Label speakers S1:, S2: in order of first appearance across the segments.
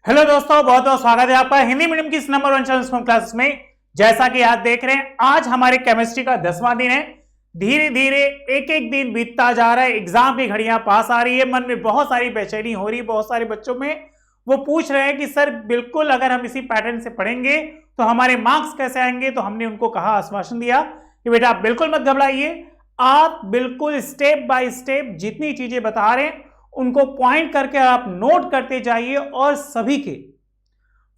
S1: Hello दोस्तों, बहुत बहुत स्वागत है आपका हिंदी मीडियम की इस नंबर 1 चैनल क्लास में। जैसा कि आप देख रहे हैं, आज हमारे केमिस्ट्री का 10वां दिन है। धीरे धीरे एक एक दिन बीतता जा रहा है, एग्जाम की घड़ियां पास आ रही है। मन में बहुत सारी बेचैनी हो रही है बहुत सारे बच्चों में। वो पूछ रहे हैं कि सर बिल्कुल अगर हम इसी पैटर्न से पढ़ेंगे तो हमारे मार्क्स कैसे आएंगे। तो हमने उनको कहा, आश्वासन दिया कि बेटा आप बिल्कुल मत घबराइए, आप बिल्कुल स्टेप बाय स्टेप जितनी चीजें बता रहे हैं उनको पॉइंट करके आप नोट करते जाइए और सभी के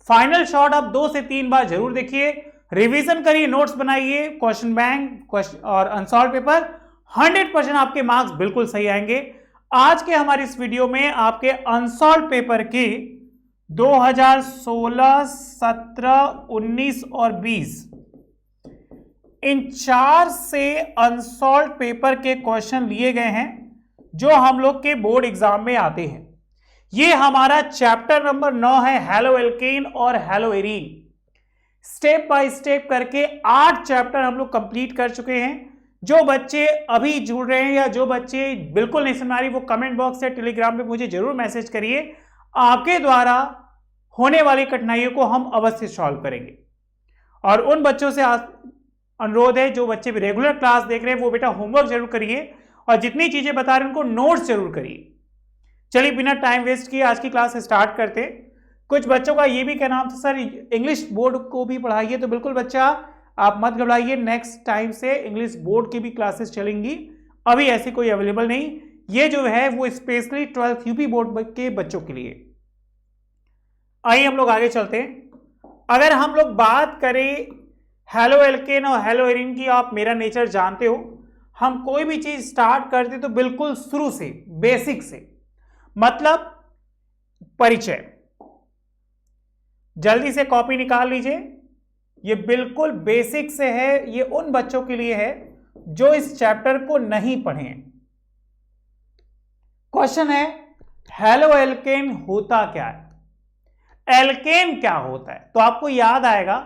S1: फाइनल शॉट आप 2 से 3 बार जरूर देखिए, रिवीजन करिए, नोट्स बनाइए, क्वेश्चन बैंक और अनसॉल्व पेपर 100% आपके मार्क्स बिल्कुल सही आएंगे। आज के हमारे इस वीडियो में आपके अनसॉल्व पेपर के 2016, 17, 19 और 20 इन 4 से अनसॉल्व पेपर के क्वेश्चन लिए गए हैं जो हम लोग के बोर्ड एग्जाम में आते हैं। ये हमारा चैप्टर नंबर 9 है, हैलो एल्केन और hello arene. Step by step करके 8 चैप्टर हम लोग कंप्लीट कर चुके हैं। जो बच्चे अभी जुड़ रहे हैं या जो बच्चे बिल्कुल नहीं समझ रही, वो कमेंट बॉक्स या टेलीग्राम पे मुझे जरूर मैसेज करिए। आपके द्वारा होने वाली कठिनाइयों को हम अवश्य सॉल्व करेंगे। और उन बच्चों से अनुरोध है, जो बच्चे भी रेगुलर क्लास देख रहे हैं वो बेटा होमवर्क जरूर करिए और जितनी चीजें बता रहे हैं उनको नोट्स जरूर करिए। चलिए बिना टाइम वेस्ट किए आज की क्लास स्टार्ट करते। कुछ बच्चों का ये भी कहना था सर इंग्लिश बोर्ड को भी पढ़ाइए, तो बिल्कुल बच्चा आप मत घबराइए, नेक्स्ट टाइम से इंग्लिश बोर्ड की भी क्लासेस चलेंगी। अभी ऐसी कोई अवेलेबल नहीं, ये जो है वो स्पेशली 12th यूपी बोर्ड के बच्चों के लिए। आइए हम लोग आगे चलते हैं। अगर हम लोग बात करें हैलो एल्केन और हैलो एरीन की, आप मेरा नेचर जानते हो, हम कोई भी चीज स्टार्ट करते तो बिल्कुल शुरू से, बेसिक से, मतलब परिचय। जल्दी से कॉपी निकाल लीजिए, ये बिल्कुल बेसिक से है। ये उन बच्चों के लिए है जो इस चैप्टर को नहीं पढ़े हैं। क्वेश्चन है, हैलो एल्केन होता क्या है? एल्केन क्या होता है? तो आपको याद आएगा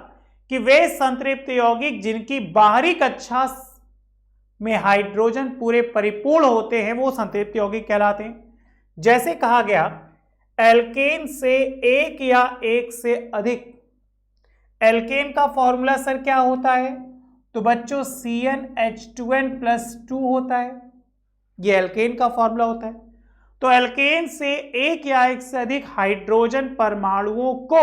S1: कि वे संतृप्त यौगिक जिनकी बाहरी कक्षा में हाइड्रोजन पूरे परिपूर्ण होते हैं वो संतृप्त यौगिक कहलाते हैं। जैसे कहा गया एल्केन से एक या एक से अधिक। एल्केन का फॉर्मूला सर क्या होता है? तो बच्चों CnH2n+2 होता है, ये एल्केन का फॉर्मूला होता है। तो एल्केन से एक या एक से अधिक हाइड्रोजन परमाणुओं को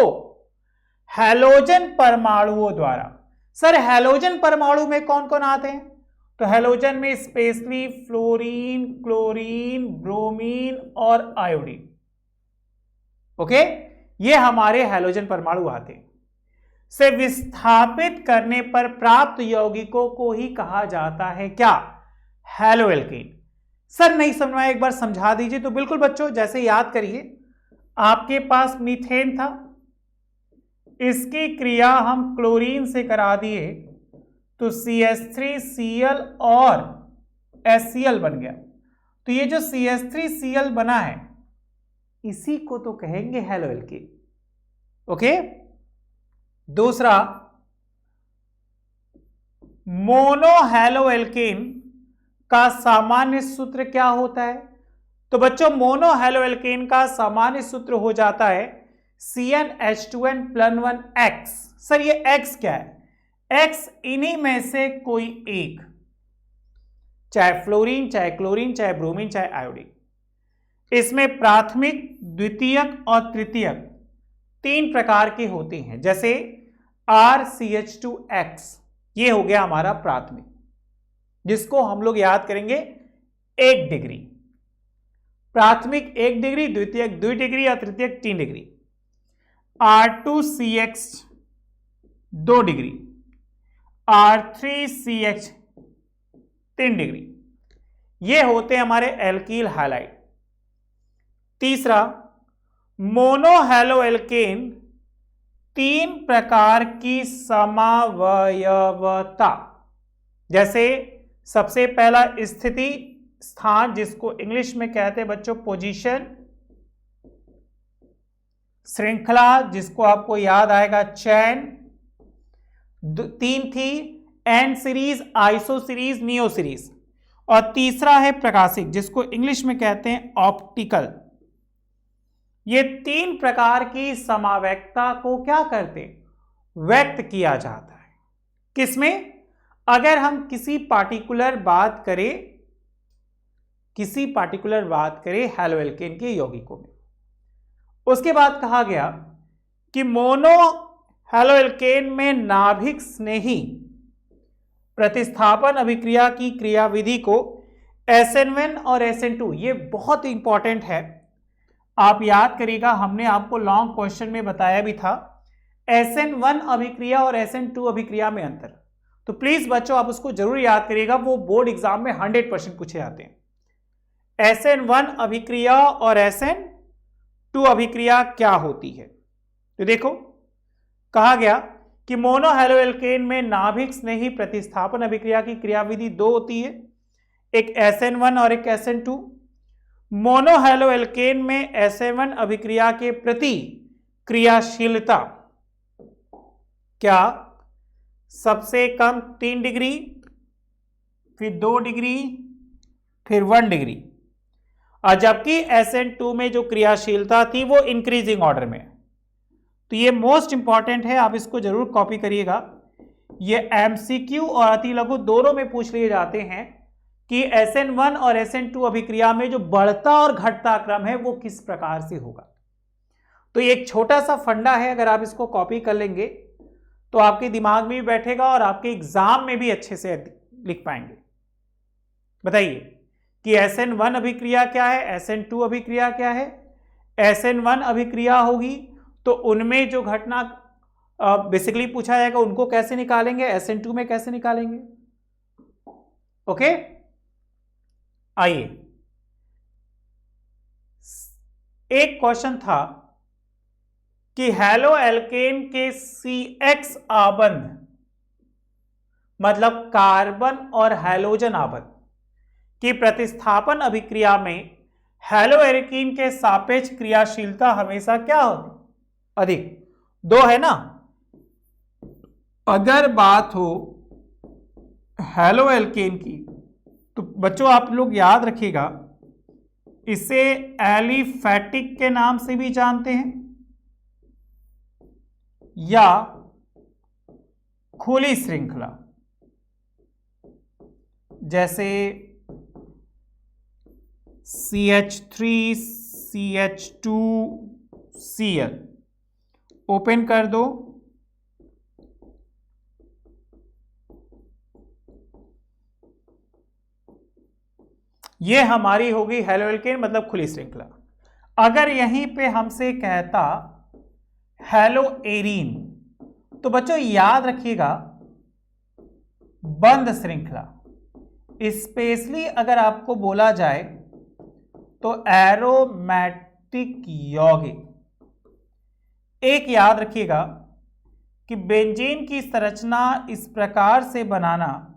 S1: हैलोजन परमाणुओं द्वारा, सर हैलोजन परमाणु में कौन कौन आते हैं? तो हैलोजन में स्पेशली फ्लोरीन, क्लोरीन, ब्रोमीन और आयोडीन। ओके, ये हमारे हैलोजन परमाणु आते हैं। से विस्थापित करने पर प्राप्त यौगिकों को ही कहा जाता है क्या? Hello alkene. सर नहीं समझ में आया, एक बार समझा दीजिए। तो बिल्कुल बच्चों, जैसे याद करिए, आपके पास मीथेन था, इसकी क्रिया हम क्लोरीन से करा दिए तो CH3Cl और HCl बन गया। तो ये जो CH3Cl बना है इसी को तो कहेंगे हैलो एल्केन। ओके, दूसरा मोनो हैलो एल्केन का सामान्य सूत्र क्या होता है? तो बच्चों मोनो हैलो एल्केन का सामान्य सूत्र हो जाता है CnH2n+1X। सर ये X क्या है? X इन्हीं में से कोई एक, चाहे फ्लोरीन, चाहे क्लोरीन, चाहे ब्रोमीन, चाहे आयोडीन। इसमें प्राथमिक, द्वितीयक और तृतीयक 3 प्रकार के होते हैं। जैसे RCH2X, ये हो गया हमारा प्राथमिक, जिसको हम लोग याद करेंगे 1 डिग्री। प्राथमिक 1 डिग्री, द्वितीयक 2 डिग्री और तृतीयक 3 degree. R2CX 2 degree, R3CH 3 degree. ये होते हैं हमारे एल्कील हैलाइड। तीसरा मोनो हैलो एल्केन 3 प्रकार की समावयवता। जैसे सबसे पहला स्थिति, स्थान, जिसको इंग्लिश में कहते हैं बच्चों पोजीशन। श्रृंखला, जिसको आपको याद आएगा चैन। 3 थी n series, iso series, neo series. और तीसरा है प्रकाशिक, जिसको इंग्लिश में कहते हैं ऑप्टिकल। ये तीन प्रकार की समावेक्ता को क्या करते, व्यक्त किया जाता है। किसमें? अगर हम किसी पार्टिकुलर बात करें हैलोएल्केन के यौगिकों में। उसके बाद कहा गया कि मोनो हैलोएल्केन में नाभिक स्नेही प्रतिस्थापन अभिक्रिया की क्रियाविधि को SN1 और SN2, ये बहुत इंपॉर्टेंट है, आप याद करिएगा, हमने आपको लॉन्ग क्वेश्चन में बताया भी था SN1 अभिक्रिया और SN2 अभिक्रिया में अंतर। तो प्लीज बच्चों आप उसको जरूर याद करिएगा, वो बोर्ड एग्जाम में 100% पूछे जाते हैं। SN1 अभिक्रिया और SN2 अभिक्रिया क्या होती है? तो देखो, कहा गया कि मोनो हैलोएल्केन में नाभिक स्नेही प्रतिस्थापन अभिक्रिया की क्रियाविधि दो होती है, एक SN1 और एक SN2। मोनो हैलोएल्केन में SN1 अभिक्रिया के प्रति क्रियाशीलता क्या? सबसे कम 3 डिग्री, फिर 2 डिग्री, फिर 1 डिग्री, और जबकि SN2 में जो क्रियाशीलता थी वो इंक्रीजिंग ऑर्डर में। तो ये मोस्ट इंपॉर्टेंट है, आप इसको जरूर कॉपी करिएगा। ये MCQ और अति लघु दोनों में पूछ लिए जाते हैं कि SN1 और SN2 अभिक्रिया में जो बढ़ता और घटता क्रम है वो किस प्रकार से होगा। तो ये एक छोटा सा फंडा है, अगर आप इसको कॉपी कर लेंगे तो आपके दिमाग में भी बैठेगा और आपके एग्जाम में भी अच्छे से लिख पाएंगे। बताइए कि SN1 अभिक्रिया क्या है, SN2 अभिक्रिया क्या है। SN1 अभिक्रिया होगी तो उनमें जो घटना बेसिकली पूछा जाएगा उनको कैसे निकालेंगे, SN2 में कैसे निकालेंगे। ओके, आइए, एक क्वेश्चन था कि हैलोएल्केन के CX आबंध, मतलब कार्बन और हैलोजन आबंध की प्रतिस्थापन अभिक्रिया में हैलोएल्केन के सापेक्ष क्रियाशीलता हमेशा क्या होती, अधिक। 2 है ना। अगर बात हो हैलोएल्केन की तो बच्चों आप लोग याद रखिएगा, इसे एलिफैटिक के नाम से भी जानते हैं या खुली श्रृंखला, जैसे CH3 CH2 Cl। ओपन कर दो, ये हमारी होगी हैलोएल्केन मतलब खुली श्रृंखला। अगर यहीं पे हमसे कहता हैलोएरीन तो बच्चों याद रखिएगा बंद श्रृंखला। स्पेशली अगर आपको बोला जाए तो एरोमेटिक यौगिक। एक याद रखिएगा कि बेंजीन की संरचना इस प्रकार से बनाना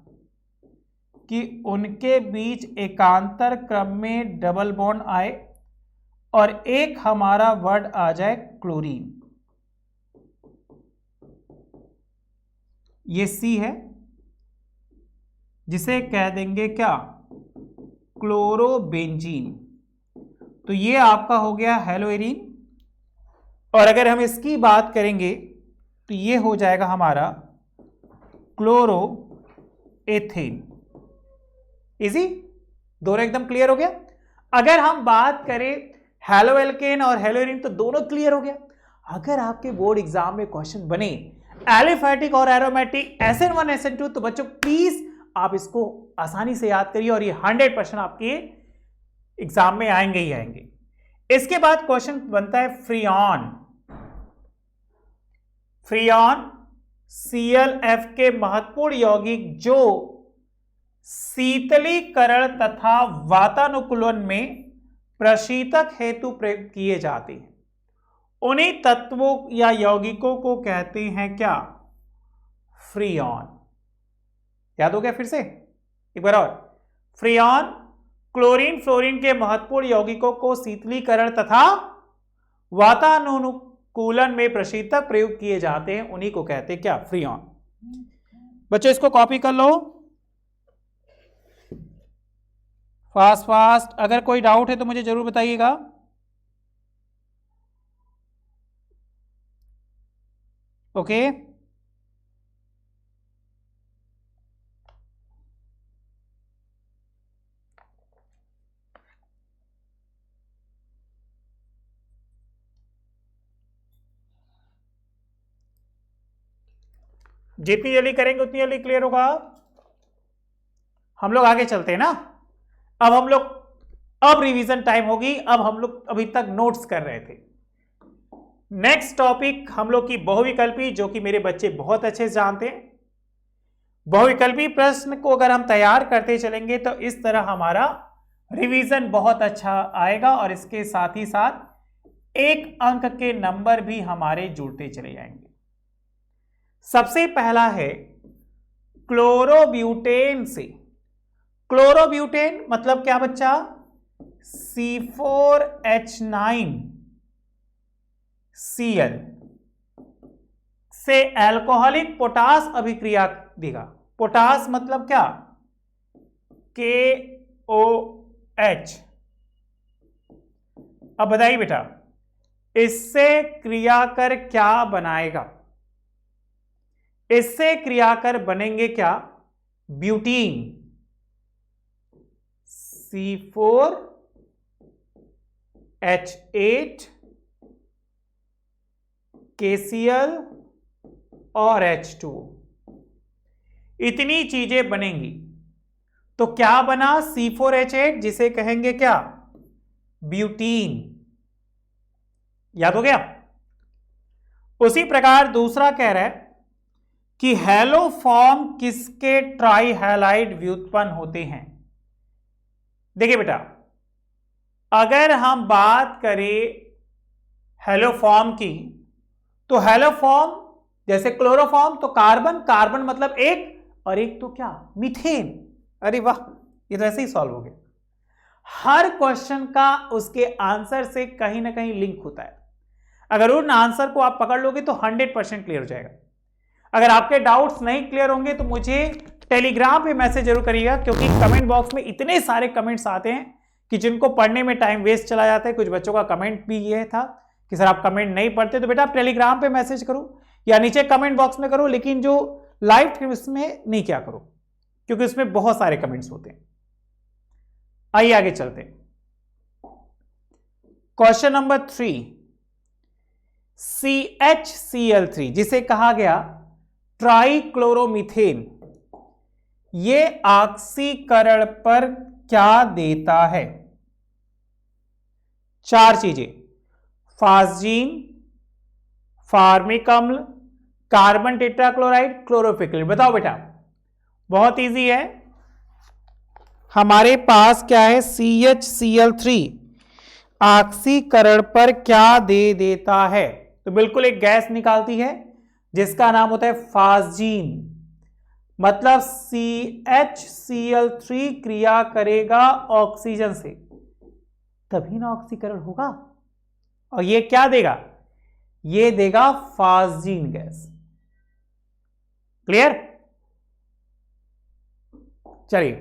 S1: कि उनके बीच एकांतर क्रम में डबल बॉन्ड आए और एक हमारा वर्ड आ जाए क्लोरीन। ये C है जिसे कह देंगे क्या, क्लोरोबेंजीन। तो ये आपका हो गया हैलोएरीन। और अगर हम इसकी बात करेंगे तो ये हो जाएगा हमारा क्लोरोएथेन। इजी, दोनों एकदम क्लियर हो गया। अगर हम बात करें हैलोएल्केन और हैलोएरीन तो दोनों क्लियर हो गया। अगर आपके बोर्ड एग्जाम में क्वेश्चन बने एलिफैटिक और एरोमेटिक SN1 SN2 तो बच्चों प्लीज आप इसको आसानी से याद करिए और ये 100% आपके एग्जाम में आएंगे ही आएंगे। इसके बाद क्वेश्चन बनता है फ्रियॉन। फ्रियॉन ClF के महत्वपूर्ण यौगिक जो शीतलीकरण तथा वातानुकूलन में प्रशीतक हेतु प्रयोग किए जाते हैं, उन्हीं तत्वों या यौगिकों को कहते हैं क्या, फ्रियॉन। याद हो गया फिर से एक बार और। फ्रियॉन क्लोरीन फ्लोरीन के महत्वपूर्ण यौगिकों को शीतलीकरण तथा वातानुकूलन में प्रशीतक प्रयोग किए जाते हैं, उन्हीं को कहते हैं क्या, फ्रियॉन। बच्चों इसको कॉपी कर लो फास्ट फास्ट। अगर कोई डाउट है तो मुझे जरूर बताइएगा। ओके। जितनी जल्दी करेंगे उतनी जल्दी क्लियर होगा। हम लोग आगे चलते हैं ना। अब रिवीजन टाइम होगी। अब हम लोग अभी तक नोट्स कर रहे थे। नेक्स्ट टॉपिक हम लोग की बहुविकल्पी, जो कि मेरे बच्चे बहुत अच्छे से जानते हैं। बहुविकल्पी प्रश्न को अगर हम तैयार करते चलेंगे तो इस तरह हमारा रिवीजन बहुत अच्छा आएगा और इसके साथ ही साथ एक अंक के नंबर भी हमारे जुड़ते चले जाएंगे। सबसे पहला है क्लोरोब्यूटेन से। क्लोरोब्यूटेन मतलब क्या बच्चा? C4H9Cl से एल्कोहलिक पोटास अभिक्रिया देगा। पोटास मतलब क्या? KOH। अब बताइए बेटा, इससे क्रिया कर क्या बनाएगा? इससे क्रिया कर बनेंगे क्या? ब्यूटीन। C4H8 KCl और H2, इतनी चीजें बनेंगी। तो क्या बना? C4H8, जिसे कहेंगे क्या? ब्यूटीन। याद हो गया? उसी प्रकार दूसरा कह रहा है कि हैलोफॉर्म किसके ट्राइहैलाइड व्युत्पन्न होते हैं? देखिए बेटा, अगर हम बात करें हैलोफॉर्म की, तो हैलोफॉर्म जैसे क्लोरोफॉर्म, तो कार्बन, कार्बन मतलब एक, और एक तो क्या? मीथेन। अरे वाह, ये तो ऐसे ही सॉल्व हो गया। हर क्वेश्चन का उसके आंसर से कहीं ना कहीं लिंक होता है। अगर उन आंसर को आप पकड़ लोगे तो 100% क्लियर हो जाएगा। अगर आपके डाउट्स नहीं क्लियर होंगे तो मुझे टेलीग्राम पे मैसेज जरूर करिएगा, क्योंकि कमेंट बॉक्स में इतने सारे कमेंट्स आते हैं कि जिनको पढ़ने में टाइम वेस्ट चला जाता है। कुछ बच्चों का कमेंट भी ये था कि सर आप कमेंट नहीं पढ़ते, तो बेटा आप टेलीग्राम पे मैसेज करो या नीचे कमेंट बॉक्स में करो, लेकिन जो लाइव इसमें नहीं क्या करो, क्योंकि उसमें बहुत सारे कमेंट्स होते हैं। आइए आगे चलते हैं। क्वेश्चन नंबर 3, CHCl3 जिसे कहा गया ट्राइक्लोरोमीथेन, ये ऑक्सीकरण पर क्या देता है? 4 चीजें: फास्जीन, फार्मिक अम्ल, कार्बन टेट्राक्लोराइड, क्लोरोफिक्रिल। बताओ बेटा, बहुत इजी है। हमारे पास क्या है? CHCl3 ऑक्सीकरण पर क्या दे देता है? तो बिल्कुल एक गैस निकालती है जिसका नाम होता है फास्जीन। मतलब CHCl3 क्रिया करेगा ऑक्सीजन से, तभी ना ऑक्सीकरण होगा। और ये क्या देगा? ये देगा फास्जीन गैस। क्लियर? चलिए,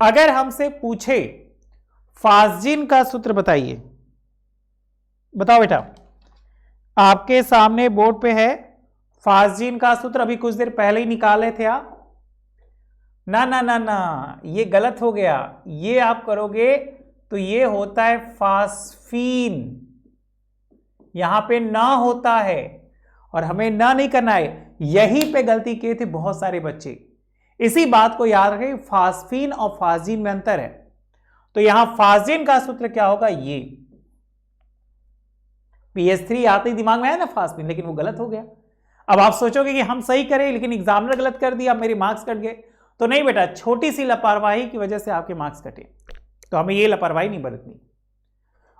S1: अगर हमसे पूछे फास्जीन का सूत्र बताइए। बताओ बेटा, आपके सामने बोर्ड पे है फास्जीन का सूत्र। अभी कुछ देर पहले ही निकाले थे आप। ना ना ना ना, ये गलत हो गया। ये आप करोगे तो ये होता है फास्फीन, यहां पे ना होता है, और हमें ना नहीं करना है। यहीं पे गलती किए थे बहुत सारे बच्चे। इसी बात को याद रखें, फास्फीन और फास्जीन में अंतर है। तो यहां फास्जीन का सूत्र क्या होगा? ये PS3 आते ही दिमाग में आया ना फास्फीन, लेकिन वो गलत हो गया। अब आप सोचोगे कि हम सही करें, लेकिन एग्जामिनर गलत कर दिया, मेरे मार्क्स कट गए। तो नहीं बेटा, छोटी सी लापरवाही की वजह से आपके मार्क्स कटे, तो हमें ये लापरवाही नहीं बरतनी।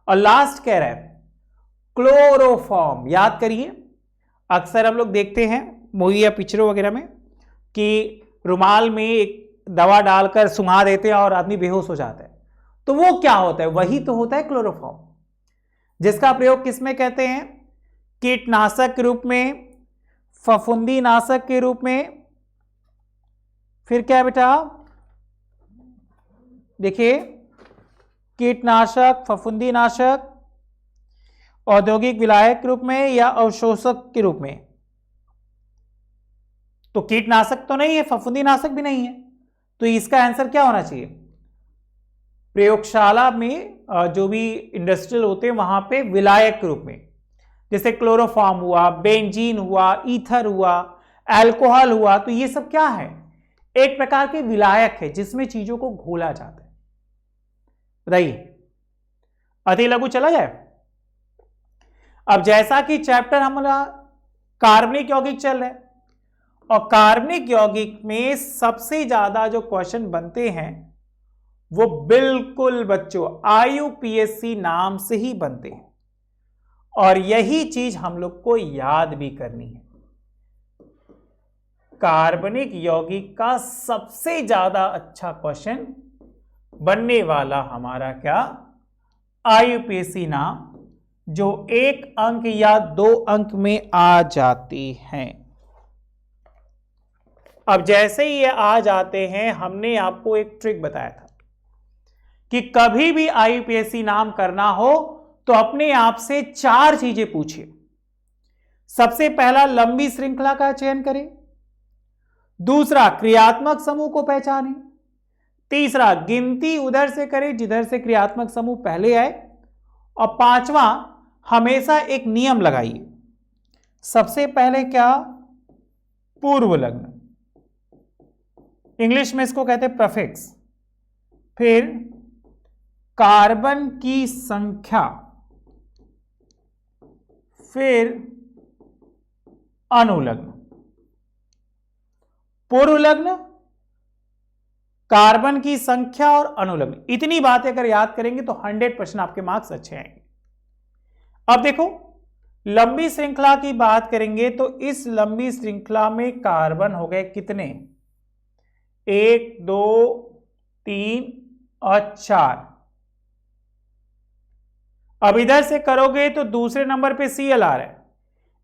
S1: और लास्ट कह रहा है क्लोरोफॉर्म। याद करिए, अक्सर हम लोग देखते हैं मूवी या पिक्चरों वगैरह में कि रुमाल में एक दवा डालकर सुंघा देते हैं और आदमी बेहोश हो जाता है। तो वो क्या होता है? वही तो होता है क्लोरोफॉर्म, जिसका प्रयोग किसमें कहते हैं? कीटनाशक के रूप में, फफूंदी नाशक के रूप में, फिर क्या है बेटा? देखिए, कीटनाशक, फफूंदी नाशक, औद्योगिक विलायक के रूप में या अवशोषक के रूप में? तो कीटनाशक तो नहीं है, फफूंदीनाशक भी नहीं है, तो इसका आंसर क्या होना चाहिए? प्रयोगशाला में जो भी इंडस्ट्रियल होते हैं वहां पे विलायक के रूप में, जैसे क्लोरोफॉर्म हुआ, बेंजीन हुआ, ईथर हुआ, अल्कोहल हुआ, तो ये सब क्या है? एक प्रकार के विलायक है जिसमें चीजों को घोला जाता है। बताइए, अति लघु चला जाए। अब जैसा कि चैप्टर हमारा कार्बनिक यौगिक चल रहा है, और कार्बनिक यौगिक में सबसे ज्यादा जो क्वेश्चन बनते हैं वो बिल्कुल बच्चों IUPAC नाम से ही बनते हैं, और यही चीज हम लोग को याद भी करनी है। कार्बनिक यौगिक का सबसे ज्यादा अच्छा क्वेश्चन बनने वाला हमारा क्या? IUPAC नाम, जो 1 अंक या 2 अंक में आ जाती हैं। अब जैसे ही ये आ जाते हैं, हमने आपको एक ट्रिक बताया था कि कभी भी IUPAC नाम करना हो तो अपने आप से 4 चीजें पूछिए। सबसे पहला, लंबी श्रृंखला का चयन करें। दूसरा, क्रियात्मक समूह को पहचानें। तीसरा, गिनती उधर से करें जिधर से क्रियात्मक समूह पहले आए। और पांचवा, हमेशा एक नियम लगाइए। सबसे पहले क्या? पूर्व लग्न, इंग्लिश में इसको कहते हैं प्रीफिक्स। फिर कार्बन की संख्या, फिर अनुलग्न। पूर्व लग्न, कार्बन की संख्या और अनुलग्न, इतनी बातें अगर याद करेंगे तो 100% आपके मार्क्स अच्छे आएंगे। अब देखो, लंबी श्रृंखला की बात करेंगे तो इस लंबी श्रृंखला में कार्बन हो गए कितने? 1 2 3 और 4। अब इधर से करोगे तो दूसरे नंबर पे Cl आ रहा है,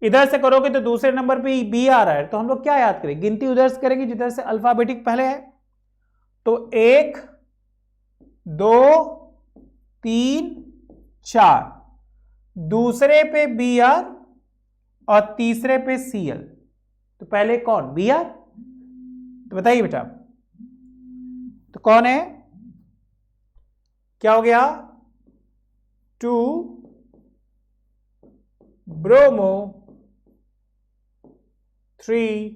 S1: इधर से करोगे तो दूसरे नंबर पे B आ रहा है। तो हम लोग क्या याद करें? गिनती उधर से करेंगे जिधर से अल्फाबेटिक पहले है। तो 1 2 3 4, दूसरे पे Br और तीसरे पे Cl। तो पहले कौन? Br। तो बताइए बेटा, तो कौन है? क्या हो गया? 2 ब्रोमो 3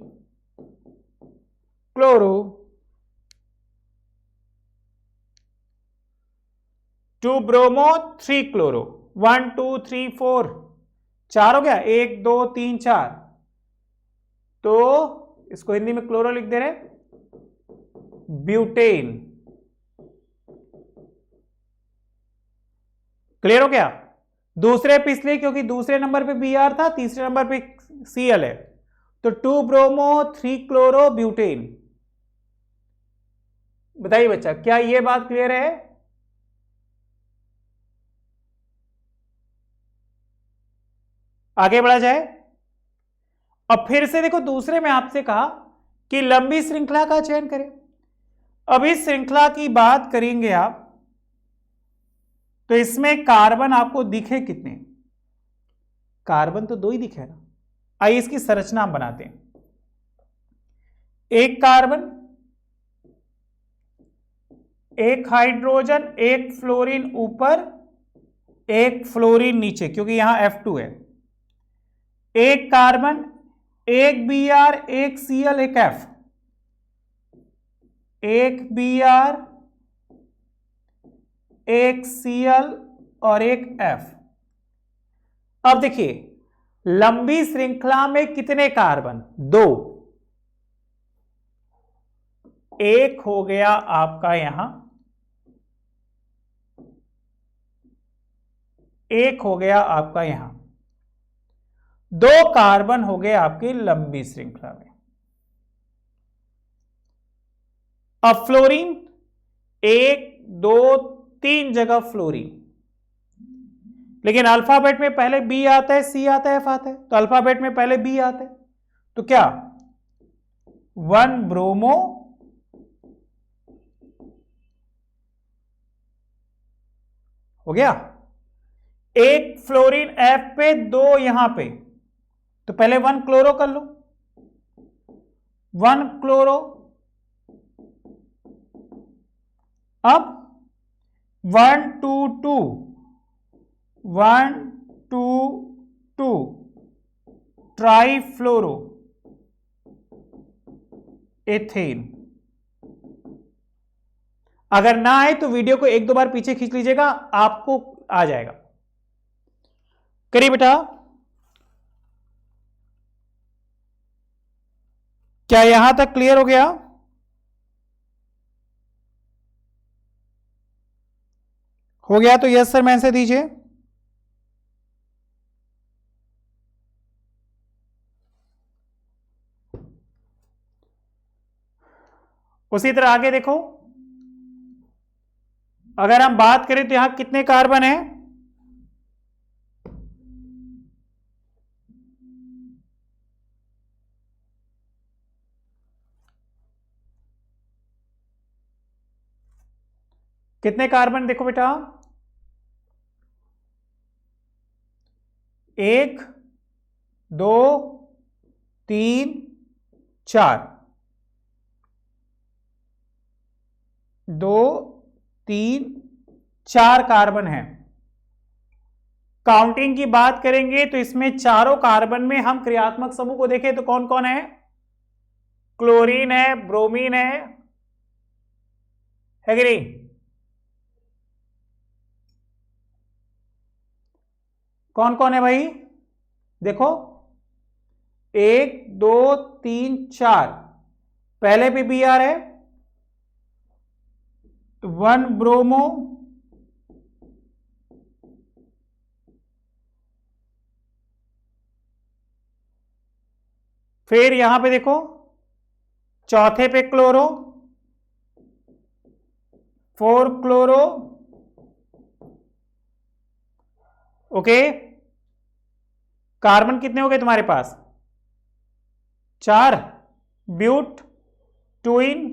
S1: क्लोरो, 2 ब्रोमो 3 क्लोरो, 1 2 3 4, 4 हो गया। 1 2 3 4, तो इसको हिंदी में क्लोरो लिख दे रहे, ब्यूटेन। क्लियर हो गया? दूसरे पे इसलिए क्योंकि दूसरे नंबर पे Br था, तीसरे नंबर पे Cl है, तो 2 ब्रोमो 3 क्लोरो ब्यूटेन। बताइए बच्चा, क्या ये बात क्लियर है? आगे बढ़ा जाए। अब फिर से देखो, दूसरे में आपसे कहा कि लंबी श्रृंखला का चयन करें। अब इस श्रृंखला की बात करेंगे आप, तो इसमें कार्बन आपको दिखे कितने? कार्बन तो 2 ही दिखे ना। आइए इसकी संरचना हम बनाते हैं। एक कार्बन, एक हाइड्रोजन, एक फ्लोरीन ऊपर, एक फ्लोरीन नीचे, क्योंकि यहां F2 है। एक कार्बन, एक Br, एक Cl, एक F, एक Br, एक Cl और एक F। अब देखिए, लंबी श्रृंखला में कितने कार्बन? 2। एक हो गया आपका यहां, एक हो गया आपका यहां, 2 कार्बन हो गए आपकी लंबी श्रृंखला में। अब फ्लोरीन, 1 2 3 जगह फ्लोरीन, लेकिन अल्फाबेट में पहले B आता है, C आता है, F आता है, तो अल्फाबेट में पहले B आता है, तो क्या? 1 ब्रोमो हो गया, एक फ्लोरीन F पे, दो यहां पे, तो पहले 1 क्लोरो कर लो, 1 क्लोरो, अब 1 2 2, 1 2 2 ट्राईफ्लोरो एथेन। अगर ना आए तो वीडियो को एक दो बार पीछे खींच लीजिएगा, आपको आ जाएगा। करिए बेटा, क्या यहां तक क्लियर हो गया? हो गया तो यस सर मैं आंसर दीजिए। उसी तरह आगे देखो, अगर हम बात करें तो यहां कितने कार्बन है? कितने कार्बन देखो बेटा, 1 2 3 4, 2 3 4 कार्बन है। काउंटिंग की बात करेंगे तो इसमें चारों कार्बन में हम क्रियात्मक समूह को देखें तो कौन कौन है? क्लोरीन है, ब्रोमीन है कि नहीं? कौन कौन है भाई? देखो 1 2 3 4, पहले पे बी आर है, 1 ब्रोमो, फिर यहां पे देखो चौथे पे क्लोरो, 4 क्लोरो, ओके। कार्बन कितने हो गए तुम्हारे पास? 4, ब्यूट, ट्विन,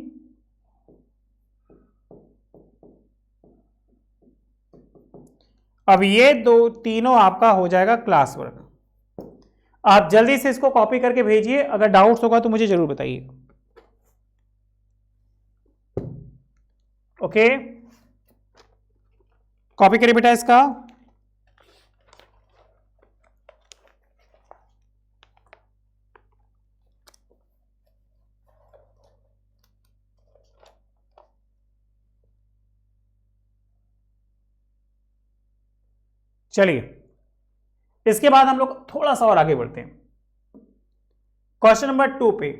S1: अब ये दो तीनों आपका हो जाएगा क्लास वर्क। आप जल्दी से इसको कॉपी करके भेजिए, अगर डाउट्स होगा तो मुझे जरूर बताइए, ओके। कॉपी करिए बेटा इसका। चलिए, इसके बाद हम लोग थोड़ा सा और आगे बढ़ते हैं। क्वेश्चन नंबर 2 पे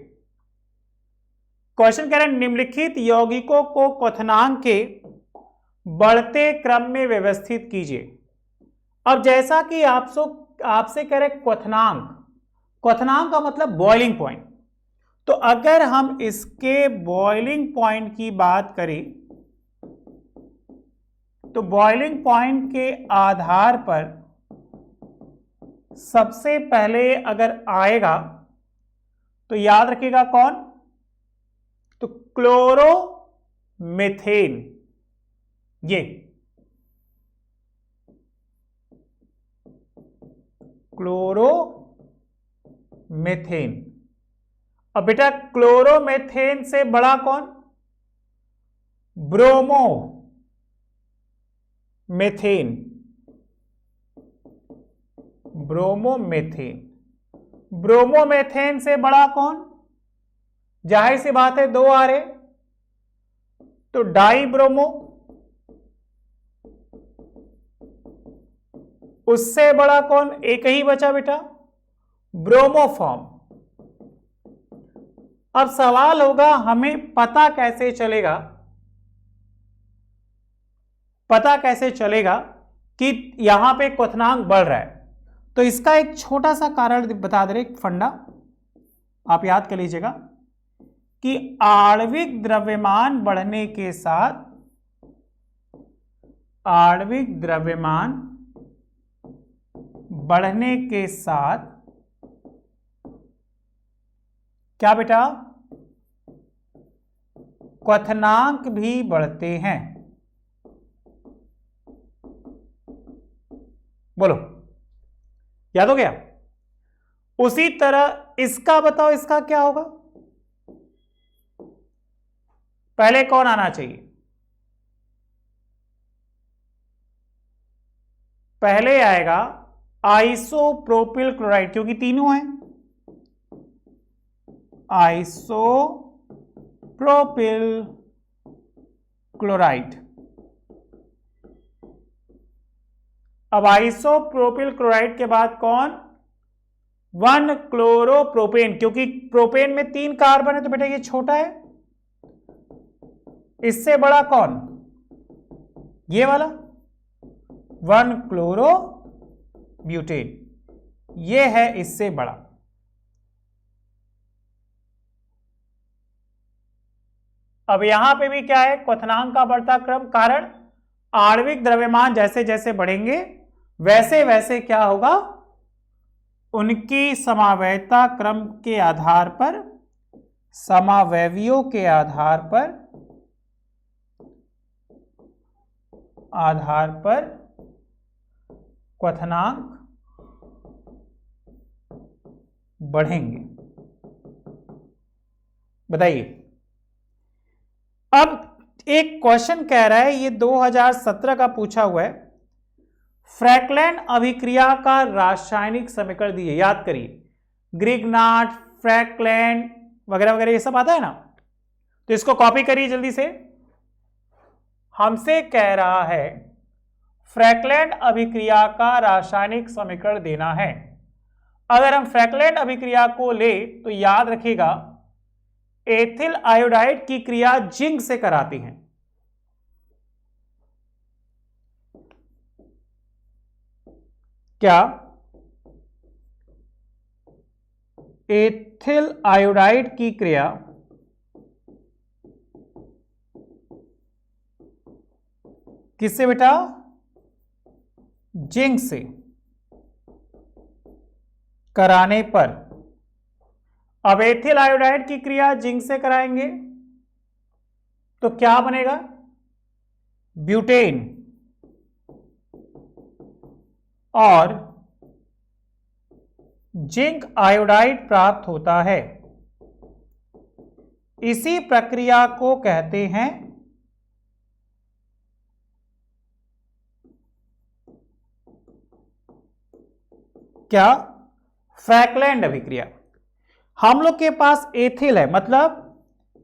S1: क्वेश्चन कह रहे हैं निम्नलिखित यौगिकों को क्वथनांक के बढ़ते क्रम में व्यवस्थित कीजिए। अब जैसा कि आपसे कह रहे क्वथनांक, क्वथनांक का मतलब बॉइलिंग पॉइंट, तो अगर हम इसके बॉइलिंग पॉइंट की बात करें तो बॉइलिंग पॉइंट के आधार पर सबसे पहले अगर आएगा तो याद रखिएगा कौन? तो क्लोरोमीथेन, ये क्लोरोमीथेन। अब बेटा क्लोरोमीथेन से बड़ा कौन? Bromomethane, bromomethane. ब्रोमोमीथेन से बड़ा कौन? जाहिर सी बात है 2 आ रहे, तो डाई ब्रोमो। उससे बड़ा कौन? एक ही बचा बेटा, ब्रोमोफॉर्म। अब सवाल होगा हमें पता कैसे चलेगा, पता कैसे चलेगा कि यहां पे क्वथनांक बढ़ रहा है? तो इसका एक छोटा सा कारण बता दे रहे, फंडा आप याद कर लीजिएगा कि आणविक द्रव्यमान बढ़ने के साथ, आणविक द्रव्यमान बढ़ने के साथ क्या बेटा? क्वथनांक भी बढ़ते हैं। बोलो, याद हो गया? उसी तरह इसका बताओ, इसका क्या होगा? पहले कौन आना चाहिए? पहले आएगा आइसोप्रोपिल क्लोराइड, क्योंकि तीनों हैं। Isopropyl chloride. अब आइसोप्रोपिल क्लोराइड के बाद कौन? 1 क्लोरोप्रोपेन, क्योंकि प्रोपेन में 3 कार्बन है, तो बेटा ये छोटा है। इससे बड़ा कौन? ये वाला 1 क्लोरो ब्यूटेन, ये है इससे बड़ा। अब यहां पे भी क्या है? क्वथनांक का बढ़ता क्रम, कारण आणविक द्रव्यमान जैसे जैसे बढ़ेंगे वैसे वैसे क्या होगा? उनकी समावयवता क्रम के आधार पर, समावयवियों के आधार पर क्वथनांक बढ़ेंगे। बताइए। अब एक क्वेश्चन कह रहा है, ये 2017 का पूछा हुआ है, फ्रैकलैंड अभिक्रिया का रासायनिक समीकरण दिए, याद करिए। ग्रिग्नाट, फ्रैकलैंड वगैरह वगैरह ये सब आता है ना, तो इसको कॉपी करिए जल्दी से। हमसे कह रहा है फ्रैकलैंड अभिक्रिया का रासायनिक समीकरण देना है। अगर हम फ्रैकलैंड अभिक्रिया को ले तो याद रखिएगा, एथिल आयोडाइड की क्रिया जिंक से कराती हैं। क्या एथिल आयोडाइड की क्रिया किससे बेटा? जिंक से कराने पर। अब एथिल आयोडाइड की क्रिया जिंक से कराएंगे तो क्या बनेगा? ब्यूटेन और जिंक आयोडाइड प्राप्त होता है। इसी प्रक्रिया को कहते हैं क्या? फ्रैकलैंड अभिक्रिया। हम लोग के पास एथिल है, मतलब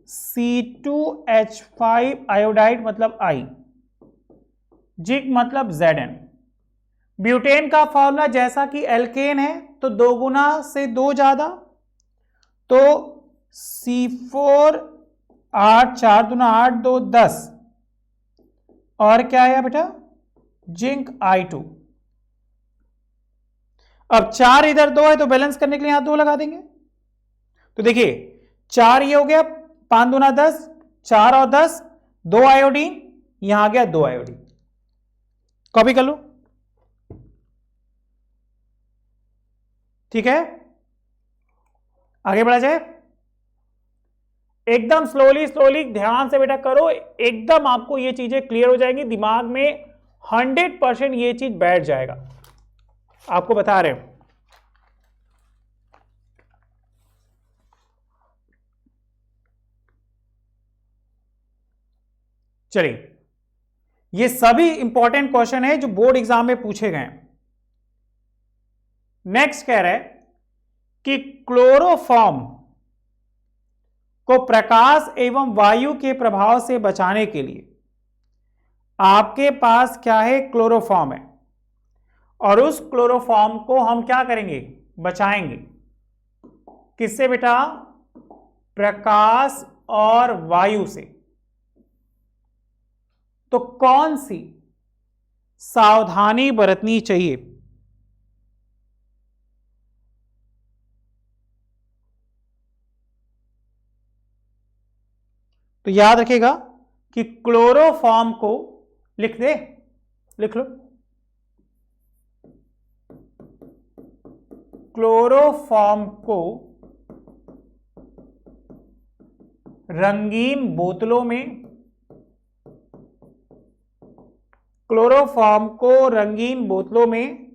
S1: C2H5 आयोडाइड मतलब I, जिंक मतलब Zn। ब्यूटेन का फॉर्मूला जैसा कि एल्केन है तो 2 गुना से 2 ज्यादा, तो C4 8, 4 दूना 8, 2 10, और क्या है बेटा? Zinc I2। अब 4 इधर 2 है तो बैलेंस करने के लिए यहां 2 लगा देंगे। तो देखिए 4 ये हो गया, 5 दूना 10, 4 और 10, 2 आयोडीन, यहां आ गया 2 आयोडीन। कॉपी कर लो, ठीक है? आगे बढ़ा जाए। एकदम स्लोली स्लोली ध्यान से बेटा करो, एकदम आपको ये चीजें क्लियर हो जाएंगी, दिमाग में 100% ये चीज बैठ जाएगा। आपको बता रहे हैं। चलिए, ये सभी इंपॉर्टेंट क्वेश्चन है जो बोर्ड एग्जाम में पूछे गए। नेक्स्ट कह रहे हैं कि क्लोरोफॉर्म को प्रकाश एवं वायु के प्रभाव से बचाने के लिए आपके पास क्या है? क्लोरोफॉर्म है, और उस क्लोरोफॉर्म को हम क्या करेंगे? बचाएंगे। किससे बेटा? प्रकाश और वायु से। तो कौन सी सावधानी बरतनी चाहिए? तो याद रखिएगा कि क्लोरोफॉर्म को लिख दे, लिख लो। क्लोरोफॉर्म को रंगीन बोतलों में, क्लोरोफॉर्म को रंगीन बोतलों में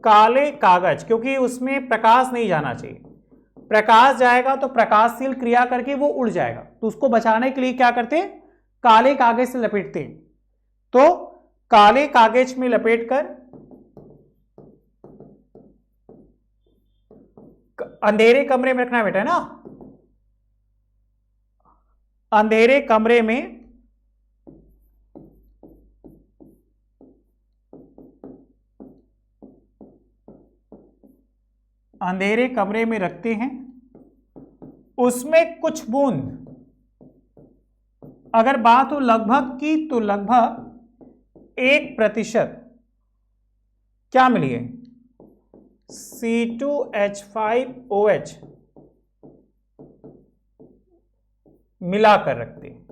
S1: काले कागज, क्योंकि उसमें प्रकाश नहीं जाना चाहिए, प्रकाश जाएगा तो प्रकाशशील क्रिया करके वो उड़ जाएगा, तो उसको बचाने के लिए क्या करते हैं, काले कागज से लपेटते हैं। तो काले कागज में लपेटकर अंधेरे कमरे में रखना बेटा, है ना, अंधेरे कमरे में अंधेरे कमरे में रखते हैं, उसमें कुछ बूंद, अगर बात हो लगभग की तो लगभग 1% क्या मिली है, C2H5OH मिलाकर रखते हैं।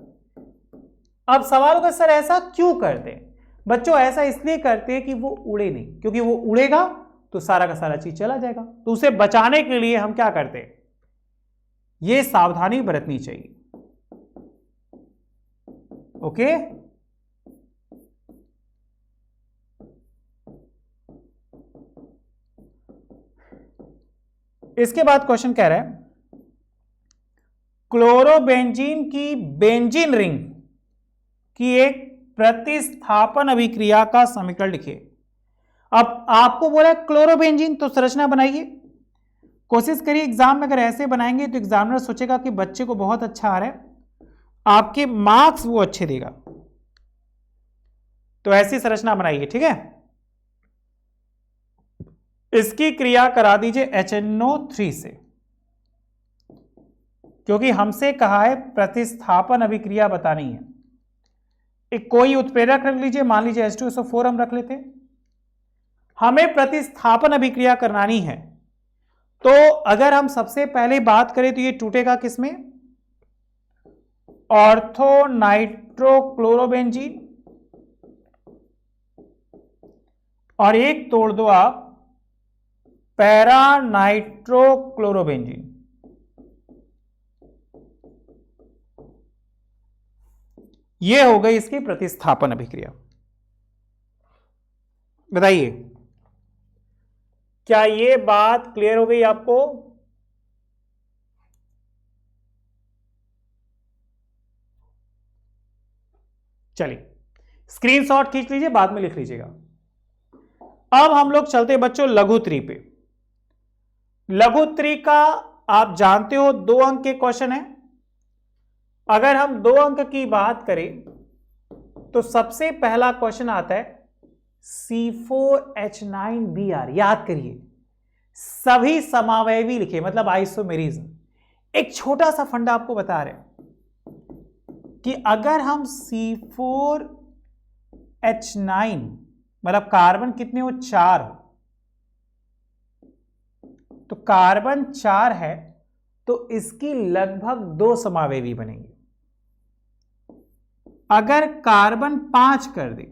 S1: अब सवाल होगा सर ऐसा क्यों करते हैं? बच्चों ऐसा इसलिए करते हैं कि वो उड़े नहीं, क्योंकि वो उड़ेगा तो सारा का सारा चीज चला जाएगा, तो उसे बचाने के लिए हम क्या करते हैं, ये सावधानी बरतनी चाहिए। ओके, इसके बाद क्वेश्चन कह रहा है क्लोरोबेंजीन की बेंजीन रिंग की एक प्रतिस्थापन अभिक्रिया का समीकरण लिखिए। अब आपको बोला है क्लोरोबेंजीन, तो संरचना बनाइए। कोशिश करिए एग्जाम में अगर ऐसे बनाएंगे तो एग्जामिनर सोचेगा कि बच्चे को बहुत अच्छा आ रहा है, आपके मार्क्स वो अच्छे देगा, तो ऐसी संरचना बनाइए, ठीक है। इसकी क्रिया करा दीजिए HNO3 से, क्योंकि हमसे कहा है प्रतिस्थापन अभिक्रिया बतानी है। एक कोई उत्प्रेरक रख लीजिए, मान लीजिए H2SO4 हम रख लेते। हमें प्रतिस्थापन अभिक्रिया करानी है, तो अगर हम सबसे पहले बात करें तो ये टूटेगा किसमें, ऑर्थो नाइट्रोक्लोरोबेंजीन, और एक तोड़ दो आप पैरा नाइट्रोक्लोरोबेंजीन। ये हो गई इसकी प्रतिस्थापन अभिक्रिया। बताइए क्या ये बात क्लियर हो गई आपको? चलिए स्क्रीनशॉट खींच लीजिए, बाद में लिख लीजिएगा। अब हम लोग चलते बच्चों लघुत्री पे। लघुत्री का आप जानते हो 2 अंक के क्वेश्चन है। अगर हम 2 अंक की बात करें तो सबसे पहला क्वेश्चन आता है C4H9Br। याद करिए सभी समावयवी लिखे, मतलब आइसोमेरिज्म। एक छोटा सा फंडा आपको बता रहे हैं कि अगर हम C4H9 मतलब कार्बन कितने हो 4 हो, तो कार्बन 4 है तो इसकी लगभग 2 समावयवी बनेंगे। अगर कार्बन 5 कर दे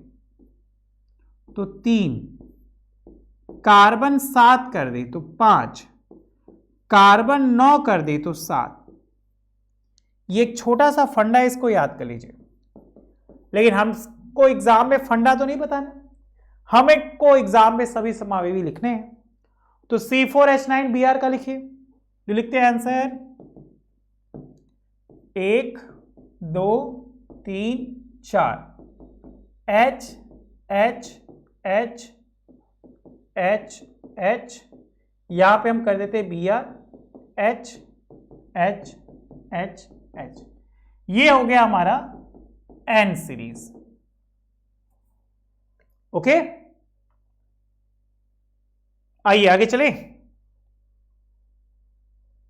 S1: तो 3, कार्बन 7 कर दे तो 5, कार्बन 9 कर दे तो 7। ये एक छोटा सा फंडा है, इसको याद कर लीजिए। लेकिन हमको एग्जाम में फंडा तो नहीं बताना, हमें को एग्जाम में सभी समावयवी लिखने हैं। तो C4H9Br का लिखिए, जो लिखते हैं answer 1 2 3 4 H H H H H, यहां पे हम कर देते Br H H H H। ये हो गया हमारा N सीरीज। ओके, आइए आगे चले।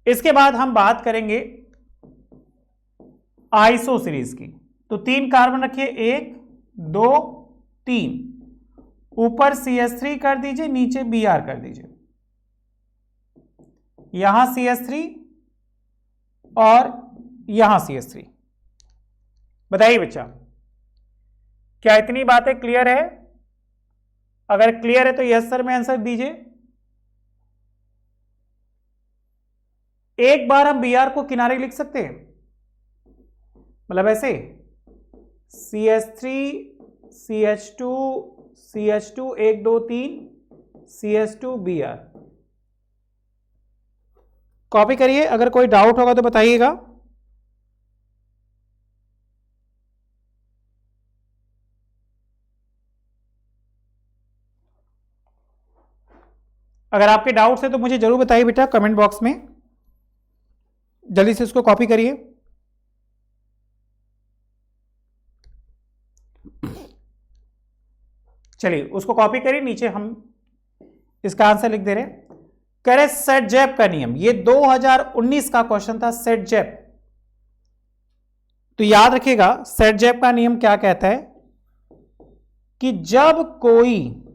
S1: इसके बाद हम बात करेंगे आइसो सीरीज की। तो 3 कार्बन रखिए, 1 2 3, ऊपर CH3 कर दीजिए, नीचे Br कर दीजिए। यहां CH3 और यहां CH3। बताइए बच्चा क्या इतनी बातें क्लियर है? अगर क्लियर है तो यस सर में आंसर दीजिए। एक बार हम Br को किनारे लिख सकते हैं, मतलब ऐसे CH3 CH2 CH2 1 2 3 CH2Br। Copy करिए, अगर कोई डाउट होगा तो बताइएगा। अगर आपके डाउट्स है तो मुझे जरूर बताइए बेटा कमेंट बॉक्स में, जल्दी से उसको कॉपी करिए। चलिए उसको कॉपी करिए, नीचे हम इसका आंसर लिख दे रहे हैं। करे सेट जैप का नियम, ये 2019 का क्वेश्चन था, सेट जैप। तो याद रखिएगा सेट जैप का नियम क्या कहता है कि जब कोई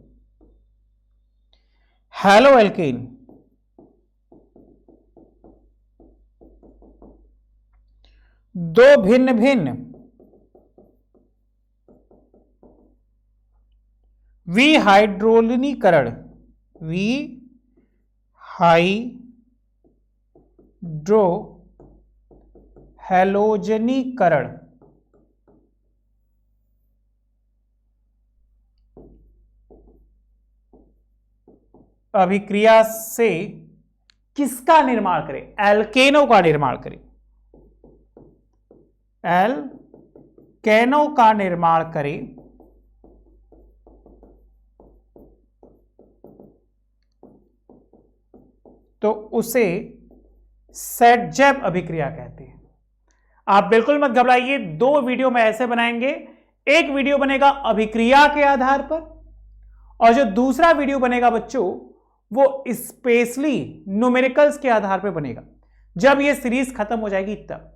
S1: हैलो एल्केन दो भिन्न भिन्न विहाइड्रोजनीकरण हैलोजनीकरण अभिक्रिया से किसका निर्माण करें? एल्केनो का निर्माण करें। एल्केनो का निर्माण करें तो उसे सेट जैप अभिक्रिया कहते हैं। आप बिल्कुल मत घबराइए, 2 वीडियो में ऐसे बनाएंगे। एक वीडियो बनेगा अभिक्रिया के आधार पर, और जो दूसरा वीडियो बनेगा बच्चों वो स्पेशली न्यूमेरिकल्स के आधार पर बनेगा। जब ये सीरीज खत्म हो जाएगी तब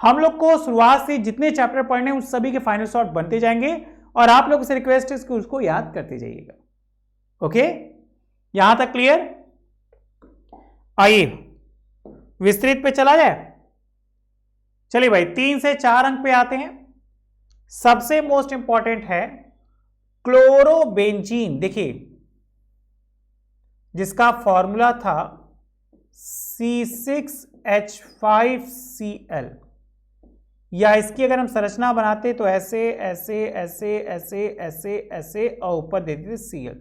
S1: हम लोग को शुरुआत से जितने चैप्टर पढ़ने उन सभी के फाइनल शॉट बनते जाएंगे, और आप लोगों से रिक्वेस्ट है कि उसको याद करते जाइएगा। ओके, यहां तक क्लियर? आइए विस्तृत पे चला जाए। चलिए भाई 3 से 4 अंक पे आते हैं। सबसे मोस्ट इंपॉर्टेंट है क्लोरोबेंजीन। देखिए जिसका फॉर्मूला था C6H5Cl, या इसकी अगर हम संरचना बनाते तो ऐसे ऐसे ऐसे ऐसे ऐसे ऐसे और ऊपर दे देते Cl।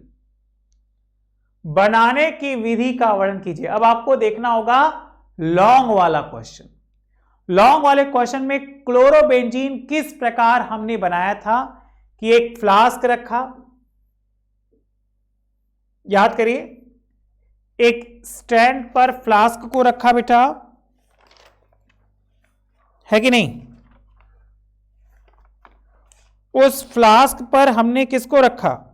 S1: बनाने की विधि का वर्णन कीजिए। अब आपको देखना होगा लॉन्ग वाला क्वेश्चन। लॉन्ग वाले क्वेश्चन में क्लोरोबेंजीन किस प्रकार हमने बनाया था कि एक फ्लास्क रखा, याद करिए, एक स्टैंड पर फ्लास्क को रखा बेटा, है कि नहीं? उस फ्लास्क पर हमने किसको रखा,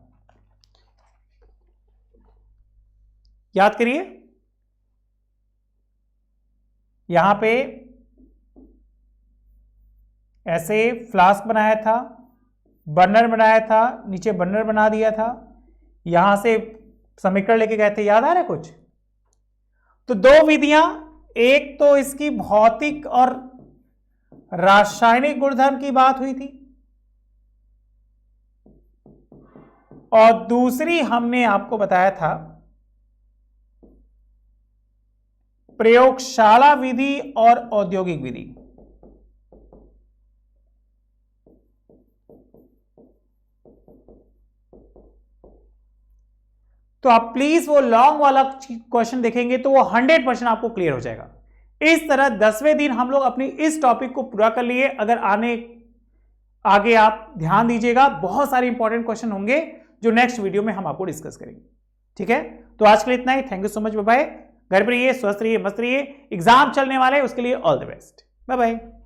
S1: याद करिए। यहां पे ऐसे फ्लास्क बनाया था, बर्नर बनाया था, नीचे बर्नर बना दिया था, यहां से समीकरण लेके गए थे, याद आ रहा है कुछ? तो 2 विधियां, एक तो इसकी भौतिक और रासायनिक गुणधर्म की बात हुई थी, और दूसरी हमने आपको बताया था प्रयोगशाला विधि और औद्योगिक विधि। तो आप प्लीज वो लॉन्ग वाला क्वेश्चन देखेंगे तो वो 100% आपको क्लियर हो जाएगा। इस तरह 10वें दिन हम लोग अपनी इस टॉपिक को पूरा कर लिए। अगर आगे आप ध्यान दीजिएगा, बहुत सारे इंपॉर्टेंट क्वेश्चन होंगे जो नेक्स्ट वीडियो में हम आपको डिस्कस करेंगे। ठीक है, तो आज के लिए इतना ही। Thank you so much, bye bye. घर पर रहिए, स्वस्थ रहिए, मस्त रहिए। एग्जाम चलने वाले हैं, उसके लिए all the best. Bye bye.